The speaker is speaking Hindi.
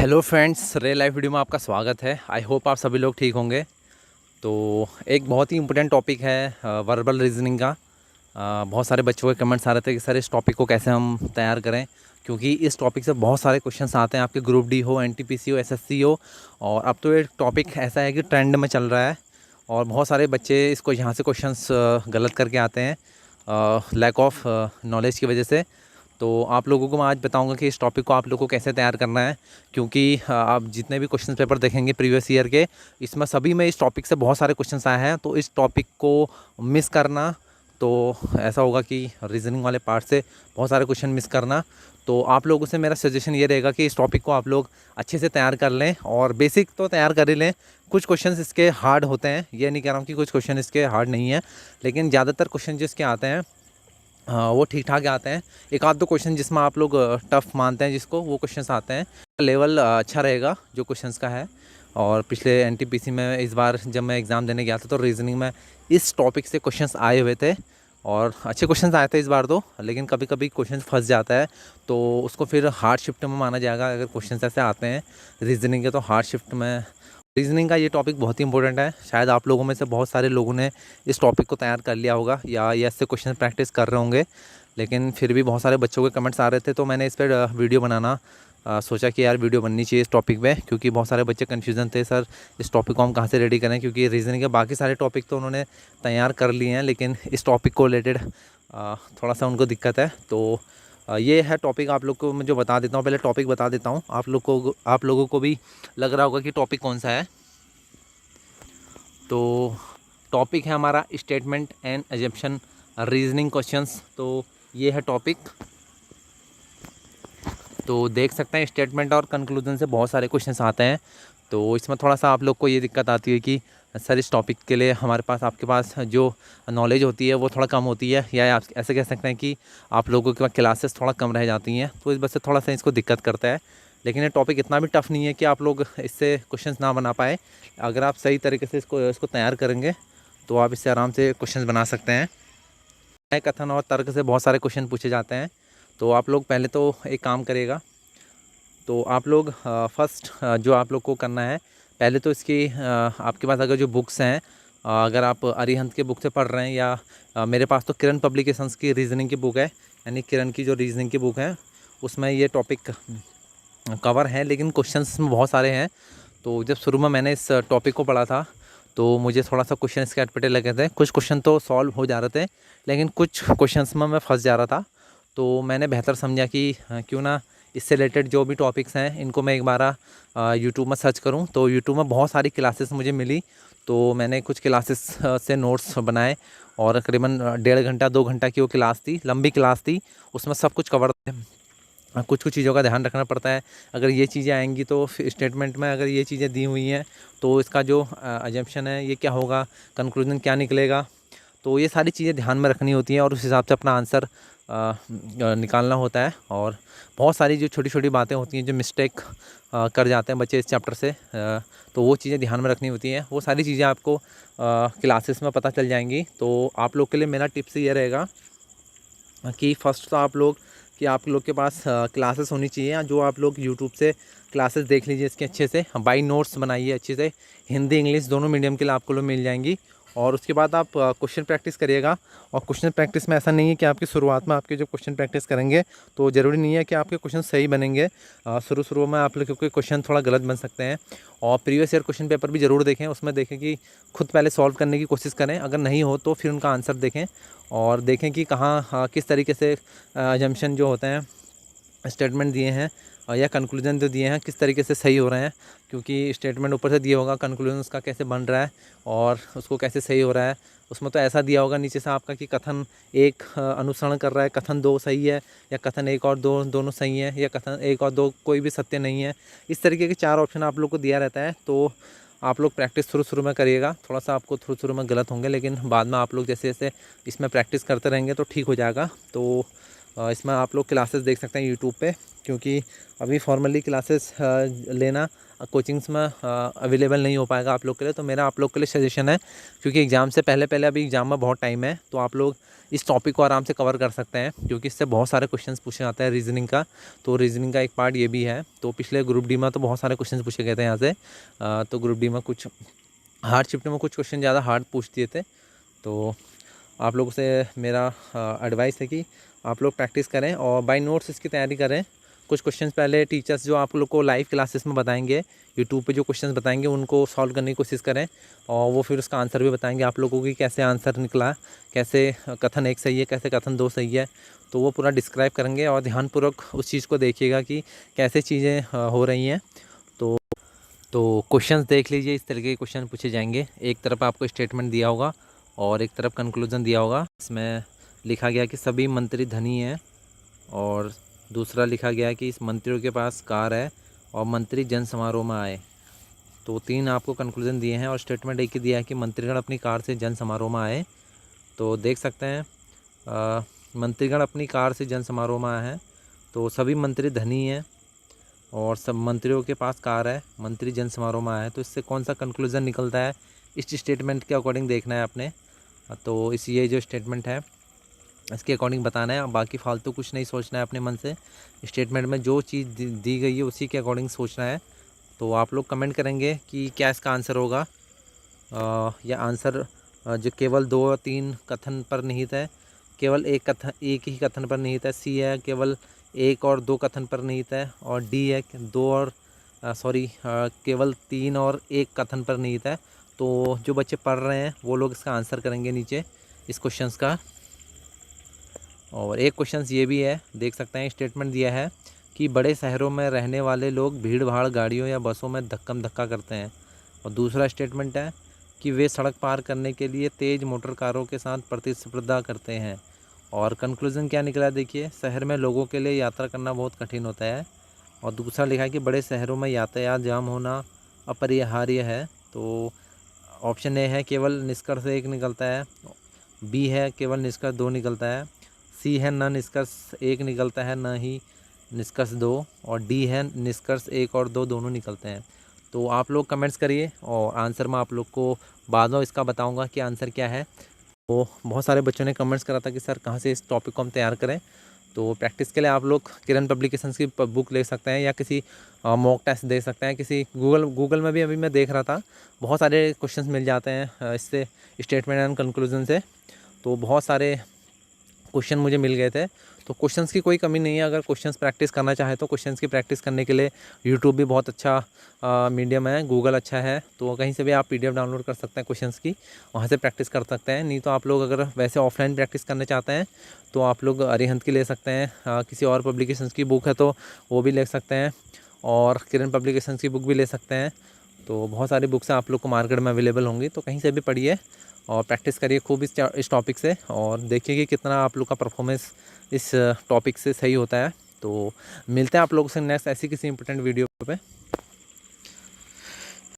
Hello friends, real life video में आपका स्वागत है। आई होप आप सभी लोग ठीक होंगे। तो एक बहुत ही इम्पोर्टेंट टॉपिक है वर्बल रीजनिंग का। बहुत सारे बच्चों के कमेंट्स आ रहे थे कि सर इस टॉपिक को कैसे हम तैयार करें, क्योंकि इस टॉपिक से बहुत सारे क्वेश्चंस आते हैं, आपके ग्रुप डी हो, एनटीपीसी हो, एसएससी हो। और अब तो ये टॉपिक ऐसा है कि ट्रेंड में चल रहा है और बहुत सारे बच्चे इसको यहाँ से क्वेश्चंस गलत करके आते हैं लैक ऑफ नॉलेज की वजह से। तो आप लोगों को मैं आज बताऊंगा कि इस टॉपिक को आप लोगों को कैसे तैयार करना है, क्योंकि आप जितने भी क्वेश्चन पेपर देखेंगे प्रीवियस ईयर के, इसमें सभी में इस टॉपिक से बहुत सारे क्वेश्चंस आए हैं। तो इस टॉपिक को मिस करना, तो ऐसा होगा कि रीजनिंग वाले पार्ट से बहुत सारे क्वेश्चन मिस करना। तो आप लोगों से मेरा सजेशन ये रहेगा कि इस टॉपिक को आप लोग अच्छे से तैयार कर लें, और बेसिक तो तैयार कर ही लें। कुछ क्वेश्चंस इसके हार्ड होते हैं, ये नहीं कह रहा हूँ कि कुछ क्वेश्चन इसके हार्ड नहीं है, लेकिन ज़्यादातर क्वेश्चन जो इसके आते हैं वो ठीक ठाक आते हैं। एक आध दो क्वेश्चन जिसमें आप लोग टफ़ मानते हैं जिसको, वो क्वेश्चंस आते हैं। लेवल अच्छा रहेगा जो क्वेश्चंस का है। और पिछले एनटीपीसी में इस बार जब मैं एग्ज़ाम देने गया था तो रीजनिंग में इस टॉपिक से क्वेश्चंस आए हुए थे और अच्छे क्वेश्चंस आए थे इस बार तो। लेकिन कभी कभी क्वेश्चन फंस जाता है तो उसको फिर हार्ड शिफ्ट में माना जाएगा। अगर क्वेश्चंस ऐसे आते हैं रीजनिंग के तो हार्ड शिफ्ट में। रीजनिंग का ये टॉपिक बहुत ही इंपॉर्टेंट है। शायद आप लोगों में से बहुत सारे लोगों ने इस टॉपिक को तैयार कर लिया होगा या इससे क्वेश्चन प्रैक्टिस कर रहे होंगे, लेकिन फिर भी बहुत सारे बच्चों के कमेंट्स आ रहे थे। तो मैंने इस पर वीडियो बनाना सोचा कि यार वीडियो बननी चाहिए इस टॉपिक पे, क्योंकि बहुत सारे बच्चे कन्फ्यूज़न थे, सर इस टॉपिक को हम कहाँ से रेडी करें, क्योंकि रीजनिंग के बाकी सारे टॉपिक तो उन्होंने तैयार कर लिए हैं, लेकिन इस टॉपिक को रिलेटेड थोड़ा सा उनको दिक्कत है। तो ये है टॉपिक, आप लोग को मैं जो बता देता हूँ। पहले टॉपिक बता देता हूँ आप लोगों को भी लग रहा होगा कि टॉपिक कौन सा है। तो टॉपिक है हमारा statement and assumption reasoning questions. तो ये है टॉपिक। तो देख सकते हैं स्टेटमेंट और कंक्लूजन से बहुत सारे क्वेश्चंस आते हैं। तो इसमें थोड़ा सा आप लोग को ये दिक्कत आती है कि सर इस टॉपिक के लिए हमारे पास, आपके पास जो नॉलेज होती है वो थोड़ा कम होती है, या आप ऐसे कह सकते हैं कि आप लोगों के पास क्लासेस थोड़ा कम रह जाती हैं, तो इस वजह से थोड़ा सा इसको दिक्कत करता है। लेकिन ये टॉपिक इतना भी टफ़ नहीं है कि आप लोग इससे क्वेश्चंस ना बना पाए। अगर आप सही तरीके से इसको तैयार करेंगे तो आप इससे आराम से क्वेश्चंस बना सकते हैं। नए कथन और तर्क से बहुत सारे क्वेश्चन पूछे जाते हैं। तो आप लोग पहले तो एक काम करिएगा। तो आप लोग फर्स्ट जो आप लोग को करना है, पहले तो इसकी आपके पास अगर जो बुक्स हैं, अगर आप अरिहंत के बुक से पढ़ रहे हैं, या मेरे पास तो किरण पब्लिकेशंस की रीजनिंग की बुक है, यानी किरण की जो रीजनिंग की बुक है उसमें ये टॉपिक कवर है, लेकिन क्वेश्चंस में बहुत सारे हैं। तो जब शुरू में मैंने इस टॉपिक को पढ़ा था तो मुझे थोड़ा सा क्वेश्चन इसके अटपटे लगे थे। कुछ क्वेश्चन तो सॉल्व हो जा रहे थे, लेकिन कुछ क्वेश्चंस में मैं फंस जा रहा था। तो मैंने बेहतर समझा कि क्यों ना इससे रिलेटेड जो भी टॉपिक्स हैं इनको मैं एक बार यूट्यूब में सर्च करूं। तो यूट्यूब में बहुत सारी क्लासेस मुझे मिली, तो मैंने कुछ क्लासेस से नोट्स बनाए, और तकरीबन 1.5 घंटा 2 घंटा की वो क्लास थी, लंबी क्लास थी। उसमें सब कुछ कवर, कुछ कुछ चीज़ों का ध्यान रखना पड़ता है। अगर ये चीज़ें आएंगी तो स्टेटमेंट में अगर ये चीज़ें दी हुई हैं तो इसका जो अजम्पशन है ये क्या होगा, कंक्लूजन क्या निकलेगा। तो ये सारी चीज़ें ध्यान में रखनी होती हैं और उस हिसाब से अपना आंसर निकालना होता है। और बहुत सारी जो छोटी छोटी बातें होती हैं जो मिस्टेक कर जाते हैं बच्चे इस चैप्टर से, तो वो चीज़ें ध्यान में रखनी होती हैं। वो सारी चीज़ें आपको क्लासेस में पता चल जाएंगी। तो आप लोग के लिए मेरा टिप्स ये रहेगा कि फ़र्स्ट तो आप लोग के पास क्लासेस होनी चाहिए, जो आप लोग यूट्यूब से क्लासेस देख लीजिए इसके अच्छे से, बाई नोट्स बनाइए अच्छे से। हिंदी इंग्लिश दोनों मीडियम के लिए आपको लोग मिल जाएंगी। और उसके बाद आप क्वेश्चन प्रैक्टिस करिएगा। और क्वेश्चन प्रैक्टिस में ऐसा नहीं है कि आपकी शुरुआत में आपके जो क्वेश्चन प्रैक्टिस करेंगे तो ज़रूरी नहीं है कि आपके क्वेश्चन सही बनेंगे। शुरू में आप लोग के क्वेश्चन थोड़ा गलत बन सकते हैं। और प्रीवियस ईयर क्वेश्चन पेपर भी ज़रूर देखें, उसमें देखें कि खुद पहले सॉल्व करने की कोशिश करें, अगर नहीं हो तो फिर उनका आंसर देखें और देखें कि कहाँ किस तरीके से अजम्पशन जो होते हैं, स्टेटमेंट दिए हैं या कंक्लूजन जो दिए हैं किस तरीके से सही हो रहे हैं। क्योंकि स्टेटमेंट ऊपर से दिया होगा, कंक्लूजन उसका कैसे बन रहा है और उसको कैसे सही हो रहा है। उसमें तो ऐसा दिया होगा नीचे से आपका कि कथन 1 अनुसरण कर रहा है, कथन 2 सही है, या कथन 1 और 2 दोनों सही है, या कथन 1 और 2 कोई भी सत्य नहीं है। इस तरीके के 4 ऑप्शन आप लोग को दिया रहता है। तो आप लोग प्रैक्टिस शुरू में करिएगा। थोड़ा सा आपको शुरू में गलत होंगे, लेकिन बाद में आप लोग जैसे जैसे इसमें प्रैक्टिस करते रहेंगे तो ठीक हो जाएगा। तो इसमें आप लोग क्लासेस देख सकते हैं यूट्यूब पे, क्योंकि अभी फॉर्मली क्लासेस लेना कोचिंग्स में अवेलेबल नहीं हो पाएगा आप लोग के लिए। तो मेरा आप लोग के लिए सजेशन है, क्योंकि एग्ज़ाम से पहले अभी एग्ज़ाम में बहुत टाइम है, तो आप लोग इस टॉपिक को आराम से कवर कर सकते हैं, क्योंकि इससे बहुत सारे क्वेश्चंस पूछे जाते हैं रीजनिंग का। तो रीजनिंग का एक पार्ट ये भी है। तो पिछले ग्रुप डी में तो बहुत सारे क्वेश्चंस पूछे गए थे यहाँ से। तो ग्रुप डी में कुछ हार्ड शिफ्ट में कुछ क्वेश्चन ज़्यादा हार्ड पूछ दिए थे। तो आप लोगों से मेरा एडवाइस है कि आप लोग प्रैक्टिस करें और बाय नोट्स इसकी तैयारी करें। कुछ क्वेश्चंस पहले टीचर्स जो आप लोग को लाइव क्लासेस में बताएंगे, यूट्यूब पे जो क्वेश्चंस बताएंगे उनको सॉल्व करने की कोशिश करें, और वो फिर उसका आंसर भी बताएंगे आप लोगों की कैसे आंसर निकला, कैसे कथन एक सही है, कैसे कथन दो सही है। तो वो पूरा डिस्क्राइब करेंगे और ध्यानपूर्वक उस चीज़ को देखिएगा कि कैसे चीज़ें हो रही हैं। तो क्वेश्चंस देख लीजिए, इस तरीके के क्वेश्चन पूछे जाएंगे। एक तरफ आपको स्टेटमेंट दिया होगा और एक तरफ कंक्लूजन दिया होगा। इसमें लिखा गया कि सभी मंत्री धनी हैं, और दूसरा लिखा गया कि इस मंत्रियों के पास कार है और मंत्री जन समारोह में आए। तो 3 आपको कंक्लूजन दिए हैं और स्टेटमेंट एक ही दिया है कि मंत्रीगण अपनी कार से जन समारोह में आए। तो देख सकते हैं मंत्रीगण अपनी कार से जन समारोह में आए हैं, तो सभी मंत्री धनी हैं और सब मंत्रियों के पास कार है, मंत्री जन समारोह में आए हैं। तो इससे कौन सा कंक्लूजन निकलता है इस स्टेटमेंट के अकॉर्डिंग देखना है आपने। तो इस ये जो स्टेटमेंट है इसके अकॉर्डिंग बताना है, बाकी फालतू कुछ नहीं सोचना है अपने मन से। स्टेटमेंट में जो चीज़ दी गई है उसी के अकॉर्डिंग सोचना है। तो आप लोग कमेंट करेंगे कि क्या इसका आंसर होगा, या आंसर जो केवल 2 और 3 कथन पर निहित है, केवल एक ही कथन पर निहित है। सी है केवल 1 और 2 कथन पर निहित है, और डी है केवल 3 और 1 कथन पर निहित है। तो जो बच्चे पढ़ रहे हैं वो लोग इसका आंसर करेंगे नीचे इस क्वेश्चंस का। और एक क्वेश्चन ये भी है, देख सकते हैं स्टेटमेंट दिया है कि बड़े शहरों में रहने वाले लोग भीड़ भाड़ गाड़ियों या बसों में धक्कम धक्का करते हैं। और दूसरा स्टेटमेंट है कि वे सड़क पार करने के लिए तेज़ मोटर कारों के साथ प्रतिस्पर्धा करते हैं। और कंक्लूजन क्या निकला देखिए, शहर में लोगों के लिए यात्रा करना बहुत कठिन होता है। और दूसरा लिखा है कि बड़े शहरों में यातायात जाम होना अपरिहार्य है। तो ऑप्शन ए है केवल निष्कर्ष 1 निकलता है, बी है केवल निष्कर्ष 2 निकलता है, सी है न निष्कर्ष 1 निकलता है न ही निष्कर्ष 2, और डी है निष्कर्ष 1 और 2 दोनों निकलते हैं। तो आप लोग कमेंट्स करिए और आंसर मैं आप लोग को बाद में इसका बताऊंगा कि आंसर क्या है। तो बहुत सारे बच्चों ने कमेंट्स करा था कि सर कहाँ से इस टॉपिक को हम तैयार करें। तो प्रैक्टिस के लिए आप लोग किरण पब्लिकेशंस की बुक ले सकते हैं, या किसी मॉक टेस्ट दे सकते हैं। किसी गूगल में भी अभी मैं देख रहा था, बहुत सारे क्वेश्चंस मिल जाते हैं इससे, स्टेटमेंट एंड कंक्लूजन से। तो बहुत सारे क्वेश्चन मुझे मिल गए थे। तो क्वेश्चंस की कोई कमी नहीं है। अगर क्वेश्चंस प्रैक्टिस करना चाहे तो क्वेश्चंस की प्रैक्टिस करने के लिए यूट्यूब भी बहुत अच्छा मीडियम है, गूगल अच्छा है। तो कहीं से भी आप PDF डाउनलोड कर सकते हैं क्वेश्चंस की, वहाँ से प्रैक्टिस कर सकते हैं। नहीं तो आप लोग अगर वैसे ऑफलाइन प्रैक्टिस करना चाहते हैं तो आप लोग अरिहंत की ले सकते हैं, किसी और पब्लिकेशंस की बुक है तो वो भी ले सकते हैं, और किरण पब्लिकेशंस की बुक भी ले सकते हैं। तो बहुत सारी बुक्स आप लोग को मार्केट में अवेलेबल होंगी, तो कहीं से भी पढ़िए और प्रैक्टिस करिए खूब इस टॉपिक से, और देखिए कि कितना आप लोग का परफॉर्मेंस इस टॉपिक से सही होता है। तो मिलते हैं आप लोगों से नेक्स्ट ऐसी किसी इंपॉर्टेंट वीडियो पे।